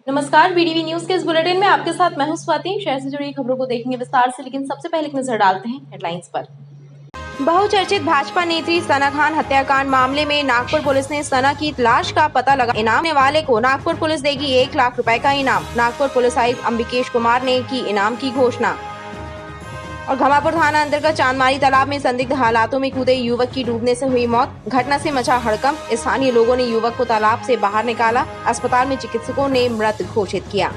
नमस्कार, BDV news के इस बुलेटिन में आपके साथ मैं हूं स्वाति। शहर से जुड़ी खबरों को देखेंगे विस्तार से, लेकिन सबसे पहले एक नजर डालते हैं हेडलाइंस पर। बहुचर्चित भाजपा नेत्री सना खान हत्याकांड मामले में नागपुर पुलिस ने सना की लाश का पता लगा। इनाम देने वाले को नागपुर पुलिस देगी 1 लाख रुपए का इनाम। नागपुर पुलिस आयुक्त अंबिकेश कुमार ने की इनाम की घोषणा। और घमापुर थाना अंतर्गत चांदमारी तालाब में संदिग्ध हालातों में कूदे युवक की डूबने से हुई मौत। घटना से मचा हड़कंप। स्थानीय लोगों ने युवक को तालाब से बाहर निकाला। अस्पताल में चिकित्सकों ने मृत घोषित किया।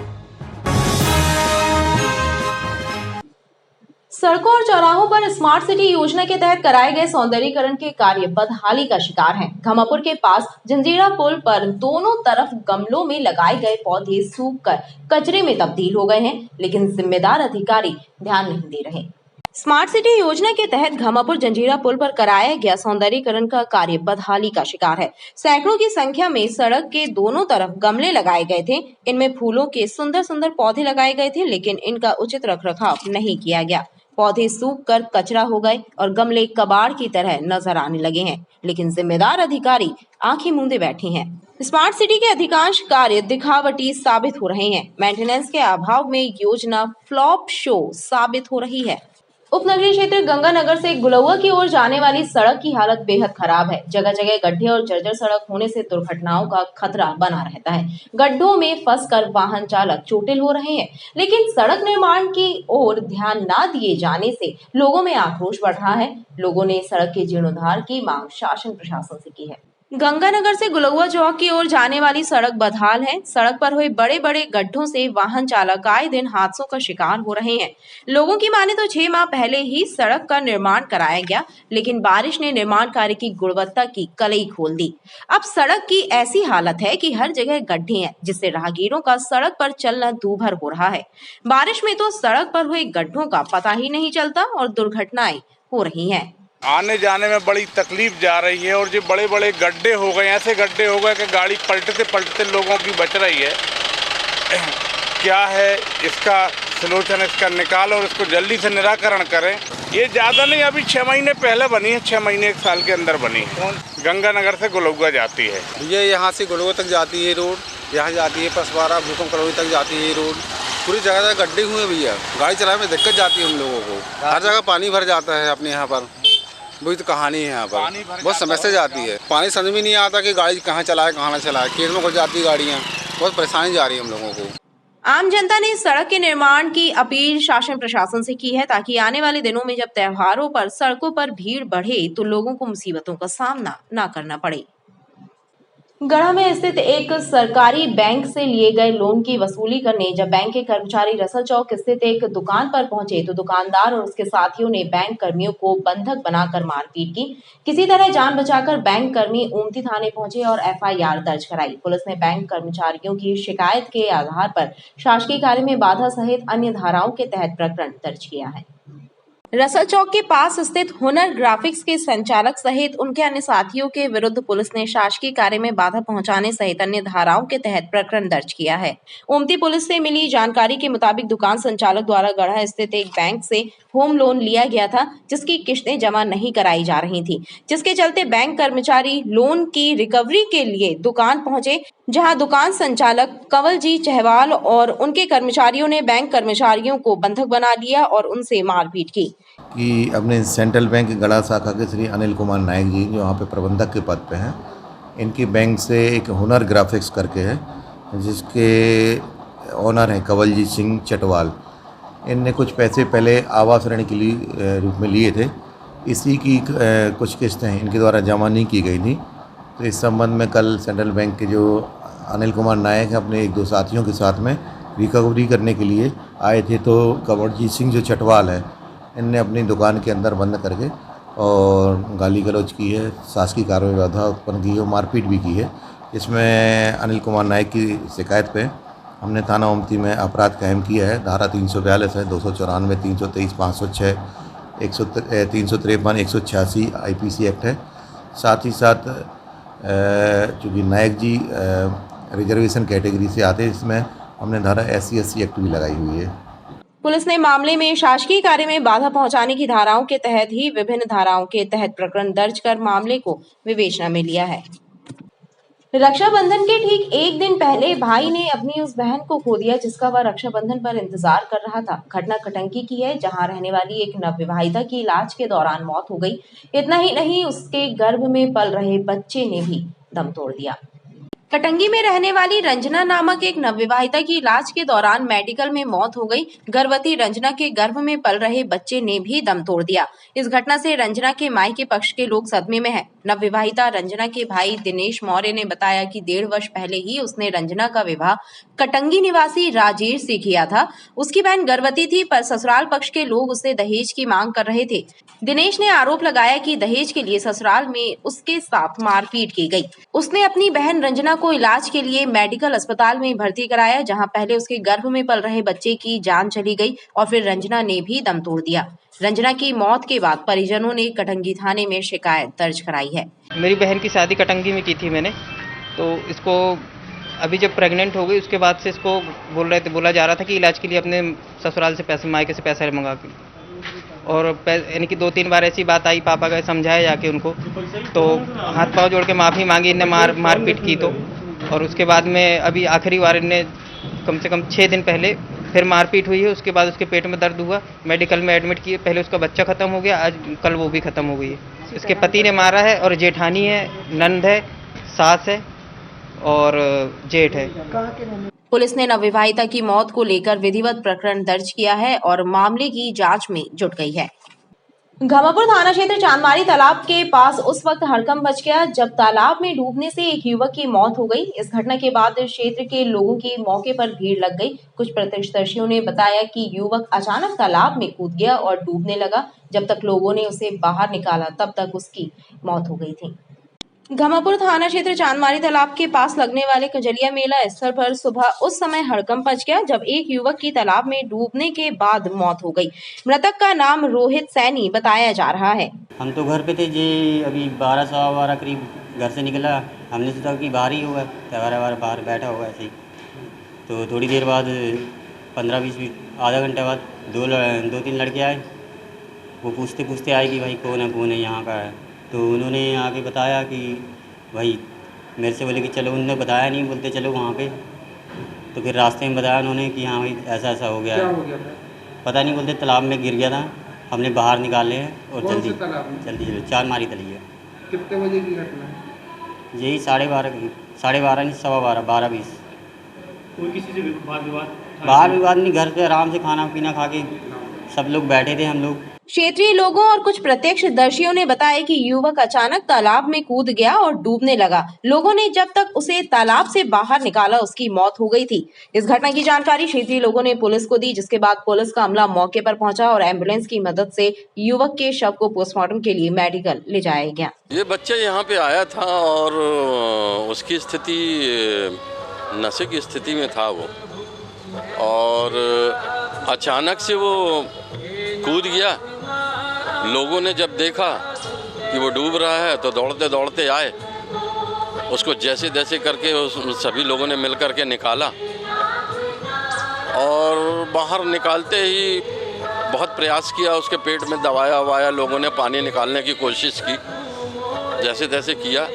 सड़कों और चौराहों पर स्मार्ट सिटी योजना के तहत कराए गए सौंदर्यीकरण के कार्य बदहाली का शिकार हैं। घमापुर के पास जंजीरा पुल पर दोनों तरफ गमलों में लगाए गए पौधे सूखकर कचरे में तब्दील हो गए हैं, लेकिन जिम्मेदार अधिकारी ध्यान नहीं दे रहे। स्मार्ट सिटी योजना के तहत घमापुर जंजीरा पुल पर कराया गया सौंदर्यीकरण का कार्य बदहाली का शिकार है। सैकड़ों की संख्या में सड़क के दोनों तरफ गमले लगाए गए थे। इनमें फूलों के सुंदर सुंदर पौधे लगाए गए थे, लेकिन इनका उचित रखरखाव नहीं किया गया। पौधे सूख कर कचरा हो गए और गमले कबाड़ की तरह नजर आने लगे हैं, लेकिन जिम्मेदार अधिकारी आंखें मूंदे बैठे हैं। स्मार्ट सिटी के अधिकांश कार्य दिखावटी साबित हो रहे हैं। मेंटेनेंस के अभाव में योजना फ्लॉप शो साबित हो रही है। उपनगरीय क्षेत्र गंगानगर से गुलौआ की ओर जाने वाली सड़क की हालत बेहद खराब है। जगह जगह गड्ढे और जर्जर सड़क होने से दुर्घटनाओं का खतरा बना रहता है। गड्ढों में फंसकर वाहन चालक चोटिल हो रहे हैं, लेकिन सड़क निर्माण की ओर ध्यान न दिए जाने से लोगों में आक्रोश बढ़ रहा है। लोगों ने सड़क के जीर्णोद्धार की मांग शासन प्रशासन से की है। गंगानगर से गुलौआ चौक की ओर जाने वाली सड़क बदहाल है। सड़क पर हुए बड़े बड़े गड्ढों से वाहन चालक आए दिन हादसों का शिकार हो रहे हैं। लोगों की माने तो 6 माह पहले ही सड़क का निर्माण कराया गया, लेकिन बारिश ने निर्माण कार्य की गुणवत्ता की कलई खोल दी। अब सड़क की ऐसी हालत है कि हर जगह गड्ढे हैं, जिससे राहगीरों का सड़क पर चलना दूभर हो रहा है। बारिश में तो सड़क पर हुए गड्ढों का पता ही नहीं चलता और दुर्घटनाएं हो रही हैं। आने जाने में बड़ी तकलीफ जा रही है और जो बड़े बड़े गड्ढे हो गए, ऐसे गड्ढे हो गए कि गाड़ी पलटते पलटते लोगों की बच रही है। क्या है इसका सलूशन, इसका निकाल और इसको जल्दी से निराकरण करें। ये ज़्यादा नहीं, अभी 6 महीने पहले बनी है, 6 महीने 1 साल के अंदर बनी है। गंगानगर से गुलौआ जाती है। ये यहाँ से गुलौआ तक जाती है रोड, यहाँ जाती है पसवारा भूकंप कलोनी तक जाती है रोड। पूरी जगह गड्ढे हुए भैया, गाड़ी चलाने में दिक्कत जाती है हम लोगों को। हर जगह पानी भर जाता है अपने यहाँ पर। वही तो कहानी है यहाँ पर, बहुत समस्या जाती है। पानी समझ में नहीं आता कि गाड़ी कहाँ चलाए कहाँ ना चलाए। खेत में घुस जाती है गाड़ियाँ, बहुत परेशानी जा रही है हम लोगों को। आम जनता ने सड़क के निर्माण की अपील शासन प्रशासन से की है, ताकि आने वाले दिनों में जब त्योहारों पर सड़कों पर भीड़ बढ़े तो लोगों को मुसीबतों का सामना न करना पड़े। गढ़ा में स्थित एक सरकारी बैंक से लिए गए लोन की वसूली करने जब बैंक के कर्मचारी रसल चौक स्थित एक दुकान पर पहुंचे तो दुकानदार और उसके साथियों ने बैंक कर्मियों को बंधक बनाकर मारपीट की। किसी तरह जान बचाकर बैंक कर्मी ओमती थाने पहुंचे और एफआईआर दर्ज कराई। पुलिस ने बैंक कर्मचारियों की शिकायत के आधार पर शासकीय कार्य में बाधा सहित अन्य धाराओं के तहत प्रकरण दर्ज किया है। रसल चौक के पास स्थित हुनर ग्राफिक्स के संचालक सहित उनके अन्य साथियों के विरुद्ध पुलिस ने शासकीय कार्य में बाधा पहुंचाने सहित अन्य धाराओं के तहत प्रकरण दर्ज किया है। ओमती पुलिस से मिली जानकारी के मुताबिक दुकान संचालक द्वारा गढ़ा स्थित एक बैंक से होम लोन लिया गया था, जिसकी किस्तें जमा नहीं कराई जा रही थी, जिसके चलते बैंक कर्मचारी लोन की रिकवरी के लिए दुकान पहुंचे, जहां दुकान संचालक कंवलजीत चहवाल और उनके कर्मचारियों ने बैंक कर्मचारियों को बंधक बना लिया और उनसे मारपीट की। कि अपने सेंट्रल बैंक गढ़ा शाखा के श्री अनिल कुमार नायक जी, जो यहाँ पे प्रबंधक के पद पे हैं, इनकी बैंक से एक हुनर ग्राफिक्स करके है, जिसके ओनर हैं कंवलजीत सिंह चटवाल। इनने कुछ पैसे पहले आवास ऋण के लिए रूप में लिए थे। इसी की कुछ किस्तें इनके द्वारा जमा नहीं की गई थी। तो इस संबंध में कल सेंट्रल बैंक के जो अनिल कुमार नायक हैं अपने 1-2 साथियों के साथ में रिकवरी करने के लिए आए थे। तो कंवलजीत सिंह जो चटवाल है, इनने अपनी दुकान के अंदर बंद करके और गाली गलौज की है, शासकीय कार्य में बाधा उत्पन्न की है और मारपीट भी की है। इसमें अनिल कुमार नायक की शिकायत पे हमने थाना ओमती में अपराध कायम किया है। धारा 342 है, 294, 323, 506, 353, 186 आईपीसी एक्ट है। साथ ही साथ चूँकि नायक जी रिजर्वेशन कैटेगरी से आते हैं, इसमें हमने धारा SC/SC एक्ट भी लगाई हुई है। पुलिस ने मामले में शासकीय कार्य में बाधा पहुंचाने की धाराओं के तहत ही विभिन्न धाराओं के तहत प्रकरण दर्ज कर मामले को विवेचना में लिया है। रक्षाबंधन के ठीक एक दिन पहले भाई ने अपनी उस बहन को खो दिया जिसका वह रक्षाबंधन पर इंतजार कर रहा था। घटना कटंगी की है, जहां रहने वाली एक नवविवाहिता की इलाज के दौरान मौत हो गई। इतना ही नहीं, उसके गर्भ में पल रहे बच्चे ने भी दम तोड़ दिया। कटंगी में रहने वाली रंजना नामक एक नवविवाहिता की इलाज के दौरान मेडिकल में मौत हो गई। गर्भवती रंजना के गर्भ में पल रहे बच्चे ने भी दम तोड़ दिया। इस घटना से रंजना के मायके पक्ष के लोग सदमे में हैं। नवविवाहिता रंजना के भाई दिनेश मौर्य ने बताया कि 1.5 वर्ष पहले ही उसने रंजना का विवाह कटंगी निवासी राजेश से किया था। उसकी बहन गर्भवती थी, पर ससुराल पक्ष के लोग उससे दहेज की मांग कर रहे थे। दिनेश ने आरोप लगाया कि दहेज के लिए ससुराल में उसके साथ मारपीट की गई। उसने अपनी बहन रंजना को इलाज के लिए मेडिकल अस्पताल में भर्ती कराया, जहां पहले उसके गर्भ में पल रहे बच्चे की जान चली गई और फिर रंजना ने भी दम तोड़ दिया। रंजना की मौत के बाद परिजनों ने कटंगी थाने में शिकायत दर्ज कराई है। मेरी बहन की शादी कटंगी में की थी मैंने, तो इसको अभी जब प्रेग्नेंट हो गई उसके बाद से इसको बोला जा रहा था कि इलाज के लिए अपने ससुराल से पैसे, मायके से पैसा मंगा के, और यानी कि 2-3 बार ऐसी बात आई, पापा का समझाया जाके उनको, तो हाथ पांव जोड़ के माफ़ी मांगी, इनने मारपीट की। तो और उसके बाद में अभी आखिरी बार इनने कम से कम 6 दिन पहले फिर मारपीट हुई है। उसके बाद उसके पेट में दर्द हुआ, मेडिकल में एडमिट किए। पहले उसका बच्चा ख़त्म हो गया, आज कल वो भी ख़त्म हो गई है। इसके पति ने मारा है, और जेठानी है, नंद है, सास है और जेठ है। पुलिस ने नवविवाहिता की मौत को लेकर विधिवत प्रकरण दर्ज किया है और मामले की जांच में जुट गई है। घमापुर थाना क्षेत्र चांदमारी तालाब के पास उस वक्त हड़कंप मच गया जब तालाब में डूबने से एक युवक की मौत हो गई। इस घटना के बाद क्षेत्र के लोगों की मौके पर भीड़ लग गई। कुछ प्रत्यक्षदर्शियों ने बताया कि युवक अचानक तालाब में कूद गया और डूबने लगा। जब तक लोगों ने उसे बाहर निकाला तब तक उसकी मौत हो गई थी। घमापुर थाना क्षेत्र चांदमारी तालाब के पास लगने वाले कजलिया मेला स्थल पर सुबह उस समय हड़कंप मच गया जब एक युवक की तालाब में डूबने के बाद मौत हो गई। मृतक का नाम रोहित सैनी बताया जा रहा है। हम तो घर पे थे जी, अभी 12-12 करीब घर से निकला। हमने सोचा कि बाहर ही होगा, त्यौहार बाहर बैठा होगा ऐसे ही। तो थोड़ी देर बाद 15-20 मिनट, आधा घंटे बाद 2-3 लड़के आए। वो पूछते आए कि भाई कौन है यहाँ का है। तो उन्होंने आके बताया कि भाई, मेरे से बोले कि चलो, उन्होंने बताया नहीं, बोलते चलो वहाँ पे। तो फिर रास्ते में बताया उन्होंने कि हाँ भाई ऐसा हो गया है। पता नहीं, बोलते तालाब में गिर गया था, हमने बाहर निकाले हैं और जल्दी चांदमारी तली है। कितने बजे की घटना है? यही 12:30 नहीं, 12:15, 12:20। कोई किसी से बाहर विवाद नहीं, घर पे आराम से खाना पीना खा के सब लोग बैठे थे। हम लोग क्षेत्रीय लोगों और कुछ प्रत्यक्षदर्शियों ने बताया कि युवक अचानक तालाब में कूद गया और डूबने लगा। लोगों ने जब तक उसे तालाब से बाहर निकाला उसकी मौत हो गई थी। इस घटना की जानकारी क्षेत्रीय लोगों ने पुलिस को दी, जिसके बाद पुलिस का अमला मौके पर पहुंचा और एम्बुलेंस की मदद से युवक के शव को पोस्टमार्टम के लिए मेडिकल ले जाया गया। ये बच्चा यहाँ पे आया था और उसकी स्थिति नशे की स्थिति में था वो, और अचानक से वो कूद गया। लोगों ने जब देखा कि वो डूब रहा है तो दौड़ते दौड़ते आए, उसको जैसे तैसे करके सभी लोगों ने मिल कर के निकाला, और बाहर निकालते ही बहुत प्रयास किया, उसके पेट में दबाया वबाया, लोगों ने पानी निकालने की कोशिश की, जैसे तैसे किया,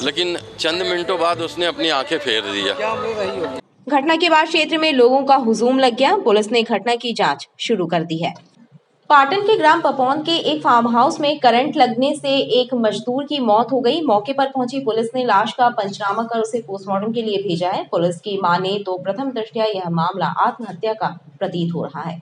लेकिन चंद मिनटों बाद उसने अपनी आंखें फेर दिया। घटना के बाद क्षेत्र में लोगों का हुजूम लग गया। पुलिस ने घटना की जांच शुरू कर दी है। पाटन के ग्राम पपौन के एक फार्म हाउस में करंट लगने से एक मजदूर की मौत हो गई। मौके पर पहुंची पुलिस ने लाश का पंचनामा कर उसे पोस्टमार्टम के लिए भेजा है। पुलिस की माने तो प्रथम दृष्टया यह मामला आत्महत्या का प्रतीत हो रहा है।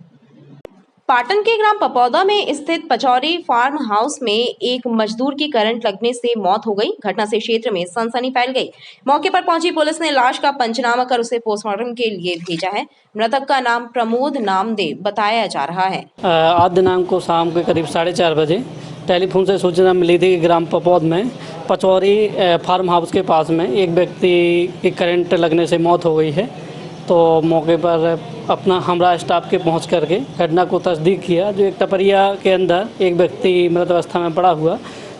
पाटन के ग्राम पपौदा में स्थित पचौरी फार्म हाउस में एक मजदूर की करंट लगने से मौत हो गई। घटना से क्षेत्र में सनसनी फैल गई। मौके पर पहुंची पुलिस ने लाश का पंचनामा कर उसे पोस्टमार्टम के लिए भेजा है। मृतक का नाम प्रमोद नामदेव बताया जा रहा है। आज दिनांक को शाम के करीब 4:30 बजे टेलीफोन से सूचना मिली थी कि ग्राम पपौद में पचौरी फार्म हाउस के पास में एक व्यक्ति की करंट लगने से मौत हो गई है। तो मौके पर अपना हमरा स्टाफ के पहुंच करके घटना को तस्दीक किया। जो एक टपरिया के अंदर एक व्यक्ति मृत अवस्था में पड़ा हुआ,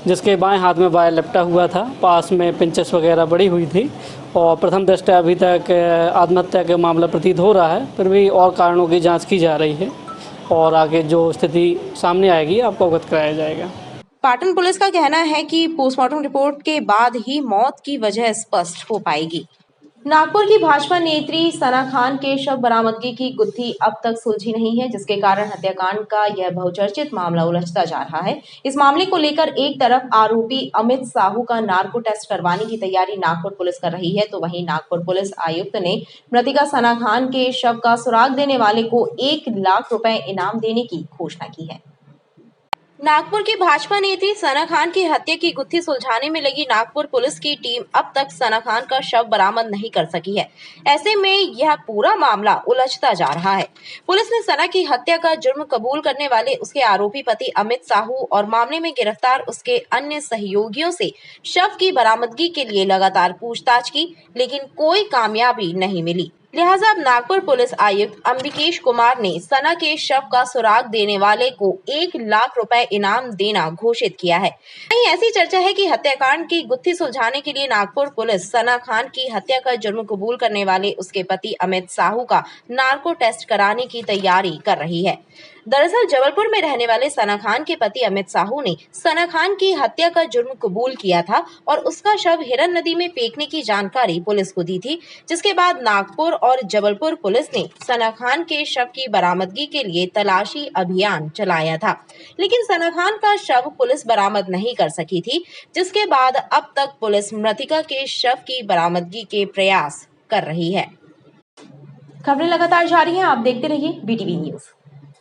जिसके बाएं हाथ में वायर लपटा हुआ था, पास में पिंचेस वगैरह बड़ी हुई थी, और प्रथम दृष्टया अभी तक आत्महत्या का मामला प्रतीत हो रहा है। फिर भी और कारणों की जाँच की जा रही है और आगे जो स्थिति सामने आएगी आपको अवगत कराया जाएगा। पाटन पुलिस का कहना है कि पोस्टमार्टम रिपोर्ट के बाद ही मौत की वजह स्पष्ट हो पाएगी। नागपुर की भाजपा नेत्री सना खान के शव बरामदगी की गुत्थी अब तक सुलझी नहीं है, जिसके कारण हत्याकांड का यह बहुचर्चित मामला उलझता जा रहा है। इस मामले को लेकर एक तरफ आरोपी अमित साहू का नार्को टेस्ट करवाने की तैयारी नागपुर पुलिस कर रही है, तो वहीं नागपुर पुलिस आयुक्त ने मृतका सना खान के शव का सुराग देने वाले को 1 लाख रुपए इनाम देने की घोषणा की है। नागपुर की भाजपा नेत्री सना खान की हत्या की गुत्थी सुलझाने में लगी नागपुर पुलिस की टीम अब तक सना खान का शव बरामद नहीं कर सकी है। ऐसे में यह पूरा मामला उलझता जा रहा है। पुलिस ने सना की हत्या का जुर्म कबूल करने वाले उसके आरोपी पति अमित साहू और मामले में गिरफ्तार उसके अन्य सहयोगियों से शव की बरामदगी के लिए लगातार पूछताछ की, लेकिन कोई कामयाबी नहीं मिली। लिहाजा अब नागपुर पुलिस आयुक्त अंबिकेश कुमार ने सना के शव का सुराग देने वाले को 1 लाख रुपए इनाम देना घोषित किया है। वहीं ऐसी चर्चा है कि हत्याकांड की गुत्थी सुलझाने के लिए नागपुर पुलिस सना खान की हत्या का जुर्म कबूल करने वाले उसके पति अमित साहू का नार्को टेस्ट कराने की तैयारी कर रही है। दरअसल जबलपुर में रहने वाले सना खान के पति अमित साहू ने सना खान की हत्या का जुर्म कबूल किया था और उसका शव हिरन नदी में फेंकने की जानकारी पुलिस को दी थी, जिसके बाद नागपुर और जबलपुर पुलिस ने सना खान के शव की बरामदगी के लिए तलाशी अभियान चलाया था, लेकिन सना खान का शव पुलिस बरामद नहीं कर सकी थी, जिसके बाद अब तक पुलिस मृतका के शव की बरामदगी के प्रयास कर रही है। खबरें लगातार जारी हैं, आप देखते रहिए BTV न्यूज।